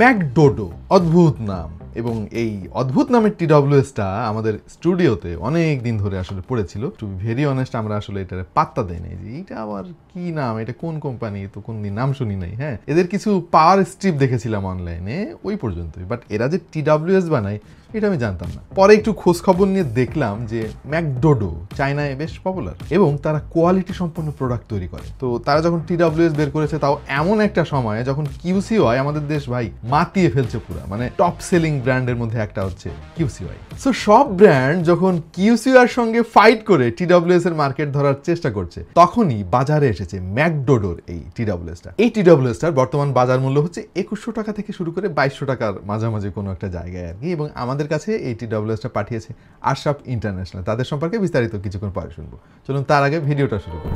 ম্যাকডোডো, অদ্ভুত নাম। এবং এই অদ্ভুত নামের টিডব্লিউএসটা আমাদের স্টুডিওতে অনেক দিন ধরে আসলে পড়েছিল। টু বি ভেরি অনেস্ট, আমরা আসলে এটার পাত্তা দেই নাই যে এটা আবার কি নাম, এটা কোন কোম্পানি, তো কোন দিন নাম শুনি নাই। হ্যাঁ, এদের কিছু পাওয়ার স্ট্রিপ দেখেছিলাম অনলাইনে, ওই পর্যন্তই। বাট এরা যে টিডব্লিউএস বানায় এটা আমি জানতাম না। পরে একটু খোঁজ খবর নিয়ে দেখলাম যে ম্যাকডোডো চায়নায় বেশ পপুলার এবং তারা কোয়ালিটি সম্পন্ন প্রোডাক্ট তৈরি করে। তো তারা যখন টিডব্লিউএস বের করেছে, তাও এমন একটা সময়ে যখন কিউসিওয়াই আমাদের দেশ ভাই মাতিয়ে ফেলছে পুরো, মানে টপ সেলিং ব্র্যান্ডের মধ্যে একটা হচ্ছে কিউসিওয়াই। সো সব ব্র্যান্ড যখন কিউসিওয়ার সঙ্গে ফাইট করে টিডব্লিউএস এর মার্কেট ধরার চেষ্টা করছে, তখনই বাজারে এসেছে ম্যাকডোডোর এই টিডব্লিউএসটা। এই টিডব্লিউএসটার বর্তমান বাজার মূল্য হচ্ছে 2100 টাকা থেকে শুরু করে 2200 টাকার মাঝামাঝি কোনো একটা জায়গায় আর কি। এবং আমাদের কাছে এই টিডব্লিউএসটা পাঠিয়েছে আশরাফ ইন্টারন্যাশনাল। তাদের সম্পর্কে বিস্তারিত কিছুক্ষণ পরে শুনবো। চলুন তার আগে ভিডিওটা শুরু করি।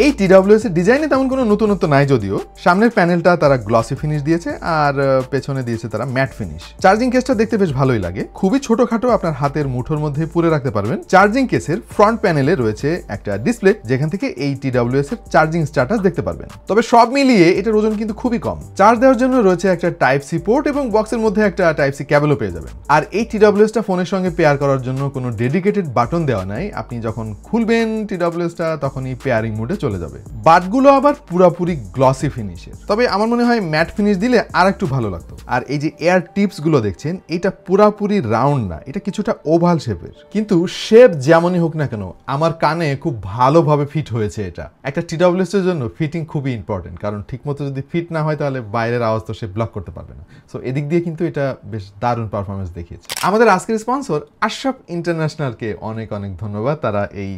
এই টিডব্লিউএস এর ডিজাইনে তেমন কোনো নতুনত্ব নাই, যদিও সামনের প্যানেলটা তারা গ্লসি ফিনিশ দিয়েছে আর পেছনে দিয়েছে তারা ম্যাট ফিনিশ। চার্জিং কেসটা দেখতে বেশ ভালোই লাগে, খুবই ছোটখাটো, আপনার হাতের মুঠোর মধ্যে পুরে রাখতে পারবেন। চার্জিং কেসের ফ্রন্ট প্যানেলে রয়েছে একটা ডিসপ্লে, যেখান থেকে এই টিডব্লিউএস এর চার্জিং স্ট্যাটাস দেখতে পারবেন। তবে সব মিলিয়ে এটার ওজন কিন্তু খুবই কম। চার্জ দেওয়ার জন্য রয়েছে একটা টাইপ সি পোর্ট এবং বক্সের মধ্যে একটা টাইপ সি কেবলও পেয়ে যাবেন। আর এই টিডব্লিউএসটা ফোনের সঙ্গে পেয়ার করার জন্য কোনো ডেডিকেটেড বাটন দেওয়া নাই। আপনি যখন খুলবেন টিডব্লিউএসটা, তখনই পেয়ারিং মোডে চলে যাবে। বাটগুলো আবার পুরাপুরি গ্লসি ফিনিশের, তবে আমার মনে হয় ম্যাট ফিনিশ দিলে আর একটু ভালো লাগতো। আর এই যে এয়ার টিপস গুলো দেখছেন, এটা পুরাপুরি রাউন্ড না, এটা কিছুটা ওভাল শেপের। কিন্তু শেপ যেমনই হোক না কেন, আমার কানে খুব ভালোভাবে ফিট হয়েছে। এটা একটা টিডব্লিউএস এর জন্য ফিটিং খুবই ইম্পর্টেন্ট, কারণ ঠিকমতো যদি ফিট না হয় তাহলে বাইরের আওয়াজ তো সে ব্লক করতে পারবে না। সো এদিক দিয়ে কিন্তু এটা বেশ দারুণ পারফরমেন্স দেখিয়েছে। আমাদের আজকের স্পন্সর আশরাফ ইন্টারন্যাশনালকে অনেক অনেক ধন্যবাদ। তারা এই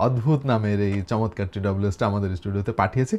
অদ্ভুত নামের এই চমৎকার টিডব্লিউএসটা আমাদের স্টুডিওতে পাঠিয়েছে।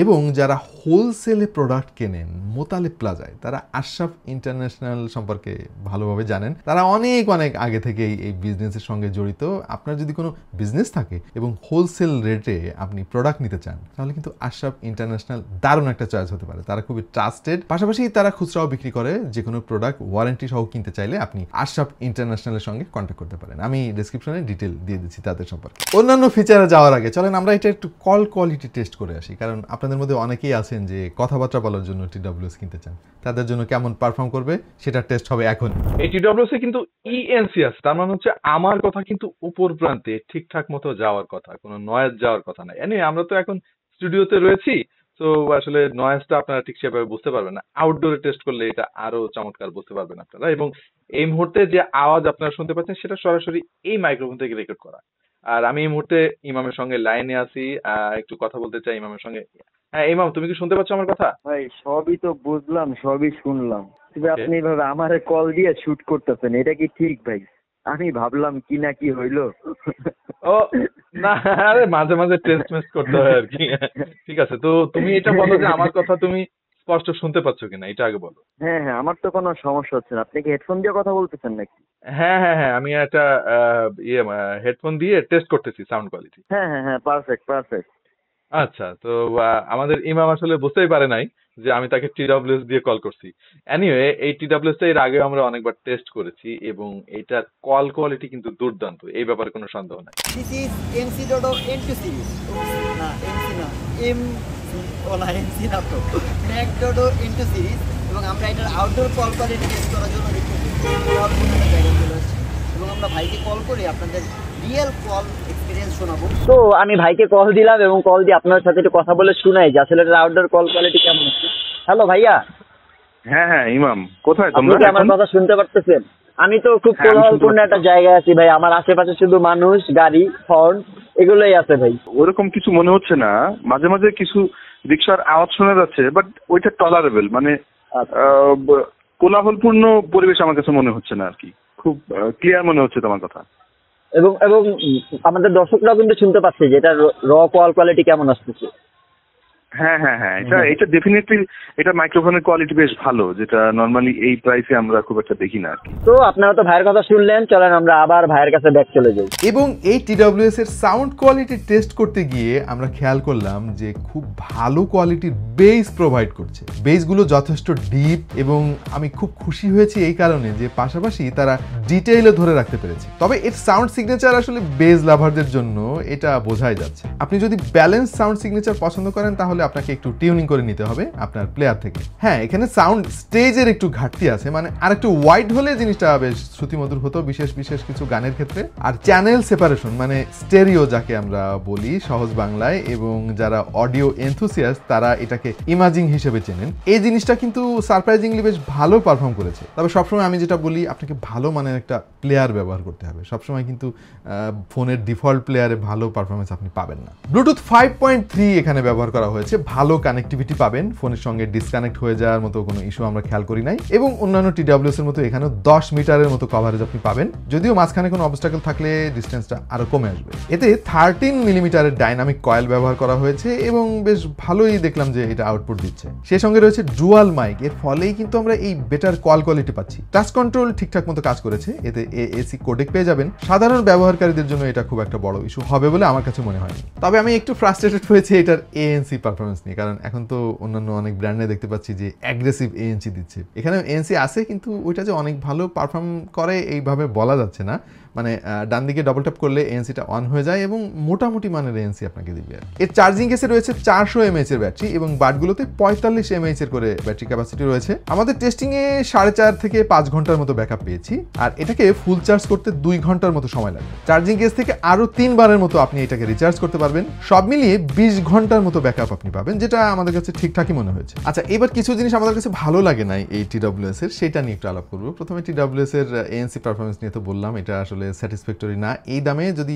এবং যারা হোলসেলে প্রোডাক্ট কেনেন মোতালেব প্লাজায়, তারা আশরাফ ইন্টারন্যাশনাল সম্পর্কে ভালোভাবে জানেন। তারা অনেক অনেক আগে থেকেই এই বিজনেসের সঙ্গে জড়িত। আপনার যদি কোনো বিজনেস থাকে এবং হোলসেল রেটে আপনি প্রোডাক্ট নিতে চান, তাহলে কিন্তু আশরাফ ইন্টারন্যাশনাল দারুণ একটা চয়েস হতে পারে। তারা খুবই ট্রাস্টেড, পাশাপাশি তারা খুচরাও বিক্রি করে। যে কোনো প্রোডাক্ট ওয়ারেন্টি সহ কিনতে চাইলে আপনি আশরাফ ইন্টারন্যাশনালের সঙ্গে কন্ট্যাক্ট করতে পারেন। আমি ডেসক্রিপশনে ডিটেল দিয়ে দিচ্ছি তাদের সম্পর্কে। অন্যান্য ফিচারে যাওয়ার আগে চলেন আমরা এটা একটু কল কোয়ালিটি টেস্ট করে আসি, কারণ আপনাদের মধ্যে অনেকেই আছেন যে কথাবার্তা বলার জন্য টিডব্লিউএস কিনতে চান। তাদের জন্য কেমন পারফর্ম করবে সেটা টেস্ট হবে এখন। এই টিডব্লিউএস এ কিন্তু ইএনসি আছে, তার মানে হচ্ছে আমার কথা কিন্তু উপর প্রান্তে ঠিকঠাক মতো যাওয়ার কথা, কোনো নয়েজ যাওয়ার কথা না। এনে আমরা তো এখন স্টুডিওতে রয়েছি, তো আসলে নয়েজটা আপনারা ঠিক সেভাবে বুঝতে পারবেন না। আউটডোরে টেস্ট করলে এটা আরো চমৎকার বুঝতে পারবেন আপনারা। এবং এই মুহূর্তে যে আওয়াজ আপনারা শুনতে পাচ্ছেন সেটা সরাসরি এই মাইক্রোফোন থেকে রেকর্ড করা। আর আমি এই মুহূর্তে ইমামের সঙ্গে লাইনে আছি, একটু কথা বলতে চাই ইমামের সঙ্গে। হ্যাঁ ইমাম, তুমি কি শুনতে পাচ্ছ আমার কথা? ভাই সবই তো বুঝলাম, সবই শুনলাম, তবে Okay. আপনি এভাবে আমারে কল দিয়ে শুট করতেছেন, এটা কি ঠিক ভাই? আমি ভাবলাম কি না কি হইলো। ও না, আরে মাঝে মাঝে টেস্ট মেস্ট করতে হয় আর কি। ঠিক আছে, তো তুমি এটা বলো যে আমার কথা তুমি স্পষ্ট শুনতে পাচ্ছ কিনা, এটা আগে বলো। হ্যাঁ হ্যাঁ, আমার তো কোনো সমস্যা হচ্ছে না। আপনি কি হেডফোন দিয়ে কথা বলতেছেন নাকি? হ্যাঁ হ্যাঁ হ্যাঁ, আমি একটা হেডফোন দিয়ে টেস্ট করতেছি সাউন্ড কোয়ালিটি। হ্যাঁ হ্যাঁ হ্যাঁ, পারফেক্ট পারফেক্ট। আচ্ছা, তো আমাদের ইমাম আসলে বুঝতেই পারে নাই যে আমি তাকে টিডব্লিউএস দিয়ে কল করছি। এনিওয়ে, এই টিডব্লিউএস টা এর আগে আমরা অনেকবার টেস্ট করেছি এবং এটার কল কোয়ালিটি কিন্তু দুর্দান্ত, এই ব্যাপারে কোনো সন্দেহ নাই। This is MC Dodo N2 series. না MC না, M ও না MC না তো, Mac Dodo N2 series। এবং আমরা এটার আউটডোর কল কোয়ালিটি টেস্ট করার জন্য এবং আমরা ভাইকে কল করে আপনাদের রিয়েল কল এক্সপিরিয়েন্স শোনাবো। তো আমি ভাইকে কল দিলাম এবং কল দিয়ে আপনার সাথে একটু কথা বলে শুনাই যে আসলে আউটডোর কল কোয়ালিটি কেমন আছে। হ্যালো ভাইয়া। হ্যাঁ হ্যাঁ ইমাম, কোথায় আপনি তোমরা কি আমার এখন? কথা শুনতে পারতেছেন? আমি তো খুব হ্যাঁ, আমি শুনতে কোলাহলপূর্ণ একটা জায়গায় আছি ভাই। আমার আশেপাশে শুধু মানুষ, গাড়ি, হর্ন এগুলোই আছে ভাই। ওরকম কিছু মনে হচ্ছে না, মাঝে মাঝে কিছু রিক্সার আওয়াজ শোনা যাচ্ছে, বাট ওইটা টলারেবল, মানে কোলাহলপূর্ণ পরিবেশ আমার কাছে মনে হচ্ছে না আর কি। খুব ক্লিয়ার মনে হচ্ছে তোমার কথা। এবং এবং আমাদের দর্শকরাও কিন্তু শুনতে পাচ্ছে যে এটা র কল কোয়ালিটি কেমন আসতেছে। হ্যাঁ হ্যাঁ হ্যাঁ, এটা ডেফিনেটলি এটা মাইক্রোফোনের কোয়ালিটি বেশ ভালো, যেটা নর্মালি এই প্রাইসে আমরা খুব একটা দেখি না আর কি। তো আপনারা তো ভাইয়ের কথা শুনলেন, চলেন আমরা আবার ভাইয়ের কাছে ব্যাক চলে যাই। এবং এই TWS এর সাউন্ড কোয়ালিটি টেস্ট করতে গিয়ে আমরা খেয়াল করলাম যে খুব ভালো কোয়ালিটির বেস প্রোভাইড করছে। বেসগুলো যথেষ্ট ডিপ এবং আমি খুব খুশি হয়েছি এই কারণে যে পাশাপাশি তারা ডিটেইলও ধরে রাখতে পেরেছে। তবে এর সাউন্ড সিগনেচার আসলে বেস লাভারদের জন্য এটা বোঝাই যাচ্ছে। আপনি যদি ব্যালেন্স সাউন্ড সিগনেচার পছন্দ করেন তাহলে আপনাকে একটু টিউনিং করে নিতে হবে আপনার প্লেয়ার থেকে। হ্যাঁ, এখানে সাউন্ড স্টেজের একটু ঘাটতি আছে, মানে আর একটু ওয়াইড হলে জিনিসটা বেশ শ্রুতিমধুর হতো বিশেষ বিশেষ কিছু গানের ক্ষেত্রে। আর চ্যানেল সেপারেশন মানে স্টেরিও যাকে আমরা বলি সহজ বাংলায়, এবং যারা অডিও এনথুসিয়াস্ট তারা এটাকে ইমাজিং হিসেবে চেনেন, এই জিনিসটা কিন্তু সারপ্রাইজিংলি বেশ ভালো পারফর্ম করেছে। তবে সবসময় আমি যেটা বলি, আপনাকে ভালো মানের একটা প্লেয়ার ব্যবহার করতে হবে। সবসময় কিন্তু ফোনের ডিফল্ট প্লেয়ারে ভালো পারফরমেন্স আপনি পাবেন না। ব্লুটুথ 5.3 এখানে ব্যবহার করা হয়েছে, ভালো কানেক্টিভিটি পাবেন, ফোনের সঙ্গে ডিসকানেক্ট হয়ে যাওয়ার মতো কোনো ইস্যু আমরা খেয়াল করি নাই। এবং অন্যান্য TWS এর মতো এখানেও 10 মিটারের মতো কভারেজ আপনি পাবেন, যদিও মাঝখানে কোনো অবস্টাকেল থাকলে ডিস্টেন্সটা আরো কমে আসবে। এতে 13 মিলিমিটারের ডাইনামিক কয়েল ব্যবহার করা হয়েছে এবং বেশ ভালোই দেখলাম যে এটা আউটপুট দিচ্ছে। সেই সঙ্গে রয়েছে ডুয়াল মাইক, এর ফলেই কিন্তু আমরা এই বেটার কল কোয়ালিটি পাচ্ছি। টাচ কন্ট্রোল ঠিকঠাক মতো কাজ করেছে, এতে AAC কোডেক পেয়ে যাবেন। সাধারণ ব্যবহারকারীদের জন্য এটা খুব একটা বড় ইস্যু হবে বলে আমার কাছে মনে হয়নি। তবে আমি একটু ফ্রাস্ট্রেটেড হয়েছি এটার ANC পারফরমেন্স নিয়ে, কারণ এখন তো অন্যান্য অনেক ব্র্যান্ডে দেখতে পাচ্ছি যে অ্যাগ্রেসিভ ANC দিচ্ছে। এখানে ANC আছে, কিন্তু ওইটা যে অনেক ভালো পারফর্ম করে এইভাবে বলা যাচ্ছে না। মানে ডান দিকে ডবল ট্যাপ করলে ANCটা অন হয়ে যায় এবং মোটামুটি মানের ANC আপনাকে দিবে। এর চার্জিং কেসে রয়েছে 400 mAh এর ব্যাটারি এবং বাটগুলোতে 45 mAh এর করে ব্যাটারি ক্যাপাসিটি রয়েছে। আমাদের টেস্টিংয়ে 4.5 থেকে 5 ঘন্টার মতো ব্যাকআপ পেয়েছি, আর এটাকে ফুল চার্জ করতে 2 ঘন্টার মতো সময় লাগবে। চার্জিং কেস থেকে আরো 3 বারের মতো আপনি এটাকে রিচার্জ করতে পারবেন। সব মিলিয়ে 20 ঘন্টার মতো ব্যাকআপ আপনি পাবেন, যেটা আমাদের কাছে ঠিকঠাকই মনে হয়েছে। আচ্ছা, এবার কিছু জিনিস আমাদের কাছে ভালো লাগে নাই এই TWS এর, সেটা নিয়ে একটু আলাপ করবো। প্রথমে TWS এর ANC পারফরমেন্স নিয়ে তো বললাম, এটা আসলে স্যাটিসফ্যাক্টরি না। এই দামে যদি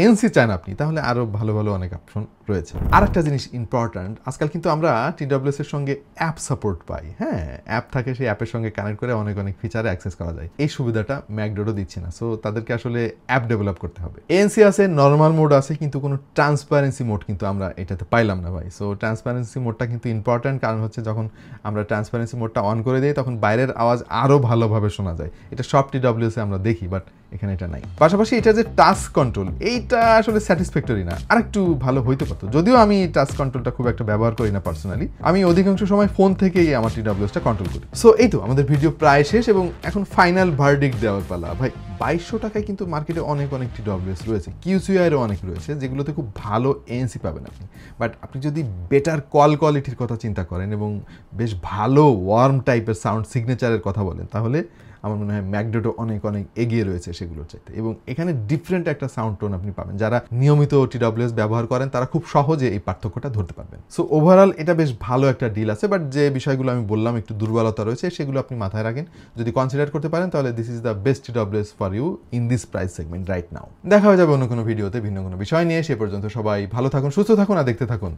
ANC চান আপনি, তাহলে আরো ভালো ভালো অনেক অপশন রয়েছে। আর একটা জিনিস ইম্পর্ট্যান্ট, আজকাল কিন্তু আমরা TWS এর সঙ্গে অ্যাপ সাপোর্ট পাই। হ্যাঁ, অ্যাপ থাকে, সেই অ্যাপের সঙ্গে কানেক্ট করে অনেক অনেক ফিচারে অ্যাক্সেস করা যায়। এই সুবিধাটা ম্যাকডোডো দিচ্ছে না, সো তাদেরকে আসলে অ্যাপ ডেভেলপ করতে হবে। ANC আছে, নর্মাল মোড আছে, কিন্তু কোনো ট্রান্সপারেন্সি মোড কিন্তু আমরা এটাতে পাইলাম না ভাই। সো ট্রান্সপারেন্সি মোডটা কিন্তু ইম্পর্ট্যান্ট, কারণ হচ্ছে যখন আমরা ট্রান্সপারেন্সি মোডটা অন করে দিই তখন বাইরের আওয়াজ আরো ভালোভাবে শোনা যায়। এটা সব TWS এ আমরা দেখি, বাট এখানে এটা নাই। পাশাপাশি এটা যে টাচ কন্ট্রোল, এইটা আসলে স্যাটিসফ্যাক্টরি না, আর একটু ভালো হইতে পারতো। যদিও আমি টাচ কন্ট্রোলটা খুব একটা ব্যবহার করি না পার্সোনালি, আমি অধিকাংশ সময় ফোন থেকেই আমার TWSটা কন্ট্রোল করি। সো এই তো আমাদের ভিডিও প্রায় শেষ এবং এখন ফাইনাল ভার্ডিক্ট দেওয়ার পালা। ভাই 2200 টাকায় কিন্তু মার্কেটে অনেক অনেক TWS রয়েছে, QCI-এরও অনেক রয়েছে, যেগুলোতে খুব ভালো ANC পাবেন আপনি। বাট আপনি যদি বেটার কল কোয়ালিটির কথা চিন্তা করেন এবং বেশ ভালো ওয়ার্ম টাইপের সাউন্ড সিগনেচারের কথা বলেন, তাহলে আমার মনে হয় ম্যাকডোডো অনেক অনেক এগিয়ে রয়েছে সেগুলোর চাইতে। এবং এখানে ডিফারেন্ট একটা সাউন্ড টোন আপনি পাবেন। যারা নিয়মিত TWS ব্যবহার করেন তারা খুব সহজে এই পার্থক্যটা ধরতে পারবেন। সো ওভারঅল এটা বেশ ভালো একটা ডিল আছে, বাট যে বিষয়গুলো আমি বললাম একটু দুর্বলতা রয়েছে, সেগুলো আপনি মাথায় রাখেন। যদি কনসিডার করতে পারেন তাহলে this is the best TWS for you in this price segment right now. দেখা হয়ে যাবে অন্য কোনো ভিডিওতে ভিন্ন কোনো বিষয় নিয়ে। সে পর্যন্ত সবাই ভালো থাকুন, সুস্থ থাকুন আর দেখতে থাকুন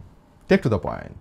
টেক টু দ্য পয়েন্ট।